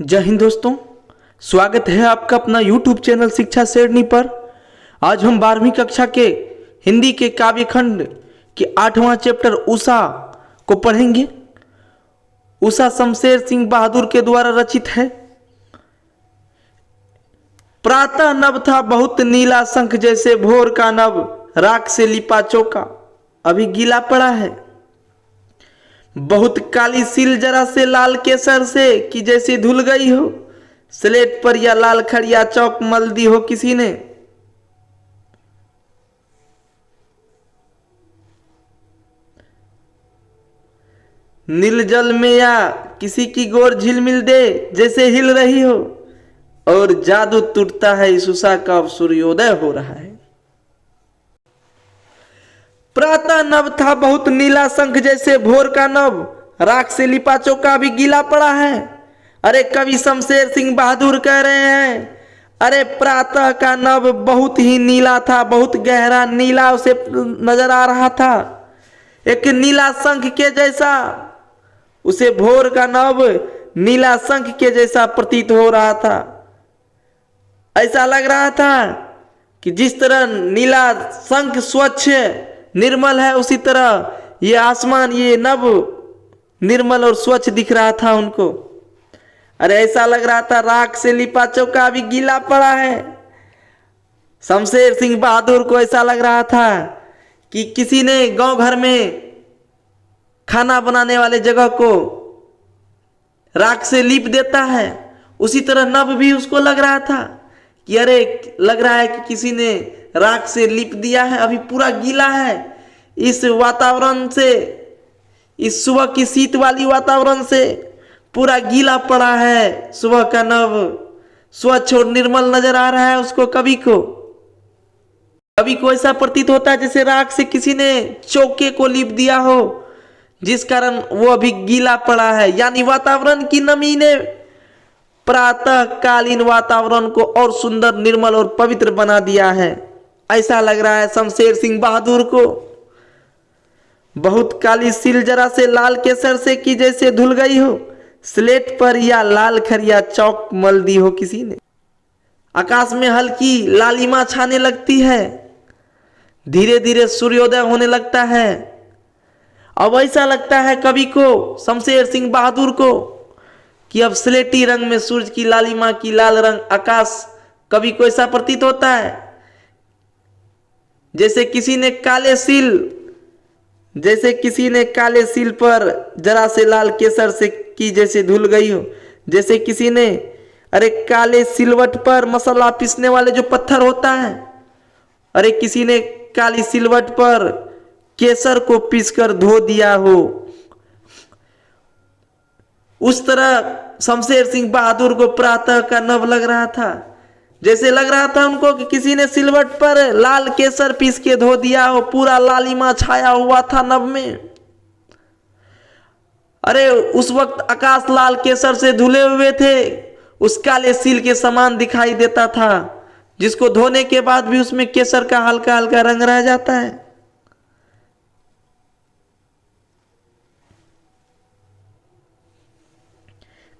जय हिंद दोस्तों, स्वागत है आपका अपना YouTube चैनल शिक्षा शेरनी पर। आज हम 12वीं कक्षा के हिंदी के काव्य खंड के 8वां चैप्टर उषा को पढ़ेंगे। उषा शमशेर सिंह बहादुर के द्वारा रचित है। प्रातः नभ था बहुत नीला शंख जैसे भोर का नभ, राख से लिपा चौका अभी गीला पड़ा है। बहुत काली सील जरा से लाल केसर से कि जैसे धुल गई हो, स्लेट पर या लाल खड़िया चौक मल दी हो किसी ने। नील जल में या किसी की गोर झिलमिल दे जैसे हिल रही हो, और जादू टूटता है इस उषा का अब सूर्योदय हो रहा है। प्रातः नभ था बहुत नीला शंख जैसे भोर का नभ, राख से लिपा चौका भी गीला पड़ा है। अरे कवि शमशेर सिंह बहादुर कह रहे हैं, अरे प्रातः का नभ बहुत ही नीला था, बहुत गहरा नीला उसे नजर आ रहा था, एक नीला शंख के जैसा। उसे भोर का नभ नीला शंख के जैसा प्रतीत हो रहा था। ऐसा लग रहा था कि जिस तरह नीला शंख स्वच्छ निर्मल है, उसी तरह ये आसमान, ये नभ निर्मल और स्वच्छ दिख रहा था उनको। अरे ऐसा लग रहा था राख से लिपा चौका भी गीला पड़ा है। शमशेर सिंह बहादुर को ऐसा लग रहा था कि किसी ने गांव घर में खाना बनाने वाले जगह को राख से लीप देता है, उसी तरह नभ भी उसको लग रहा था कि अरे लग रहा है कि किसी ने राख से लिप दिया है, अभी पूरा गीला है। इस वातावरण से, इस सुबह की शीत वाली वातावरण से पूरा गीला पड़ा है। सुबह का नभ स्वच्छ और निर्मल नजर आ रहा है उसको। कवि को ऐसा प्रतीत होता है जैसे राख से किसी ने चौके को लिप दिया हो, जिस कारण वो अभी गीला पड़ा है। यानी वातावरण की नमी ने प्रातः कालीन वातावरण को और सुंदर, निर्मल और पवित्र बना दिया है। ऐसा लग रहा है शमशेर सिंह बहादुर को। बहुत काली सील जरा से लाल केसर से कि जैसे धुल गई हो, स्लेट पर या लाल खरिया चौक मल दी हो किसी ने। आकाश में हल्की लालिमा छाने लगती है, धीरे धीरे सूर्योदय होने लगता है। अब ऐसा लगता है कवि को, शमशेर सिंह बहादुर को, कि अब स्लेटी रंग में सूरज की लालिमा की लाल रंग आकाश कवि को ऐसा प्रतीत होता है जैसे किसी ने काले सील पर जरा से लाल केसर से की जैसे धुल गई हो। जैसे किसी ने, अरे काले सिलवट पर मसाला पीसने वाले जो पत्थर होता है, अरे किसी ने काली सिलवट पर केसर को पीसकर धो दिया हो। उस तरह शमशेर सिंह बहादुर को प्रातः का नभ लग रहा था। जैसे लग रहा था उनको कि किसी ने सिलवट पर लाल केसर पीस के धो दिया हो, पूरा लालिमा छाया हुआ था नभ में। अरे उस वक्त आकाश लाल केसर से धुले हुए थे, उस काले सील के समान दिखाई देता था, जिसको धोने के बाद भी उसमें केसर का हल्का हल्का रंग रह जाता है।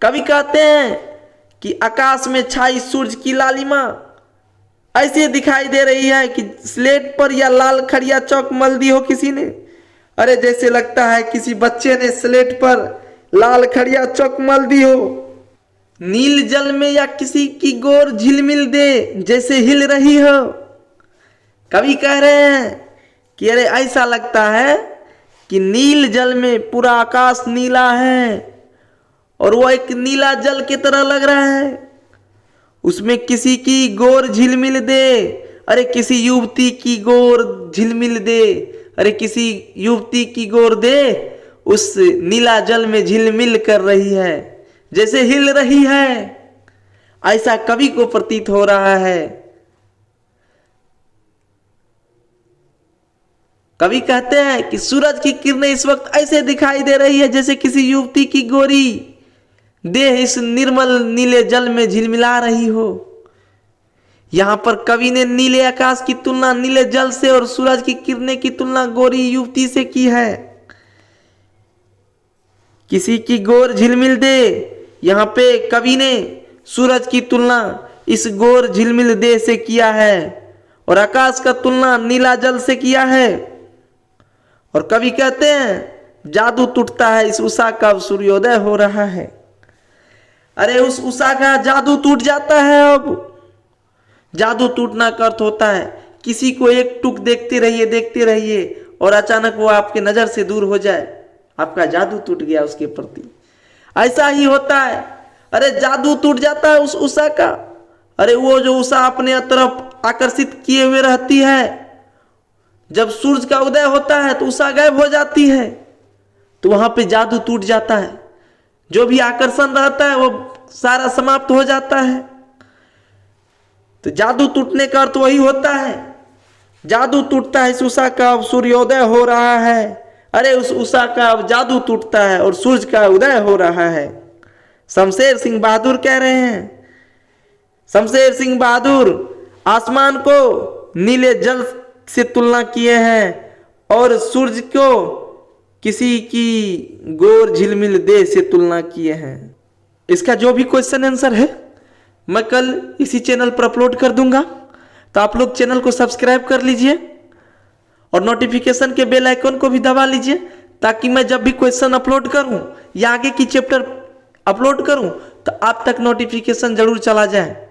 कवि कहते हैं कि आकाश में छाई सूरज की लालिमा ऐसे दिखाई दे रही है कि स्लेट पर या लाल खड़िया चौक मल दी हो किसी ने। अरे जैसे लगता है किसी बच्चे ने स्लेट पर लाल खड़िया चौक मल दी हो। नील जल में या किसी की गोर झिलमिल दे जैसे हिल रही हो। कवि कह रहे हैं कि अरे ऐसा लगता है कि नील जल में पूरा आकाश नीला है और वो एक नीला जल की तरह लग रहा है, उसमें किसी की गोर झिलमिल दे। अरे किसी युवती की गोर झिलमिल दे, अरे किसी युवती की गोर दे उस नीला जल में झिलमिल कर रही है, जैसे हिल रही है। ऐसा कवि को प्रतीत हो रहा है। कवि कहते हैं कि सूरज की किरणें इस वक्त ऐसे दिखाई दे रही है जैसे किसी युवती की गोरी देह इस निर्मल नीले जल में झिलमिला रही हो। यहां पर कवि ने नीले आकाश की तुलना नीले जल से और सूरज की किरणें की तुलना गोरी युवती से की है। किसी की गोर झिलमिल दे यहाँ पे कवि ने सूरज की तुलना इस गोर झिलमिल देह से किया है और आकाश का तुलना नीला जल से किया है। और कवि कहते हैं जादू टूटता है इस उषा का, अब सूर्योदय हो रहा है। अरे उस उषा का जादू टूट जाता है। अब जादू टूटना का अर्थ होता है किसी को एक टुक देखते रहिए और अचानक वो आपके नजर से दूर हो जाए, आपका जादू टूट गया उसके प्रति। ऐसा ही होता है। अरे जादू टूट जाता है उस उषा का। अरे वो जो उषा अपने तरफ आकर्षित किए हुए रहती है, जब सूरज का उदय होता है तो उषा गायब हो जाती है, तो वहां पे जादू टूट जाता है। जो भी आकर्षण रहता है वो सारा समाप्त हो जाता है। तो जादू टूटने का अर्थ वही होता है। जादू टूटता है इस उषा का, अब सूर्योदय हो रहा है। अरे उस उषा का अब जादू टूटता है और सूरज का उदय हो रहा है। शमशेर सिंह बहादुर कह रहे हैं। शमशेर सिंह बहादुर आसमान को नीले जल से तुलना किए हैं और सूरज को किसी की गोर झिलमिल देह से तुलना किए हैं। इसका जो भी क्वेश्चन आंसर है मैं कल इसी चैनल पर अपलोड कर दूंगा, तो आप लोग चैनल को सब्सक्राइब कर लीजिए और नोटिफिकेशन के बेल आइकन को भी दबा लीजिए, ताकि मैं जब भी क्वेश्चन अपलोड करूं या आगे की चैप्टर अपलोड करूं तो आप तक नोटिफिकेशन जरूर चला जाए।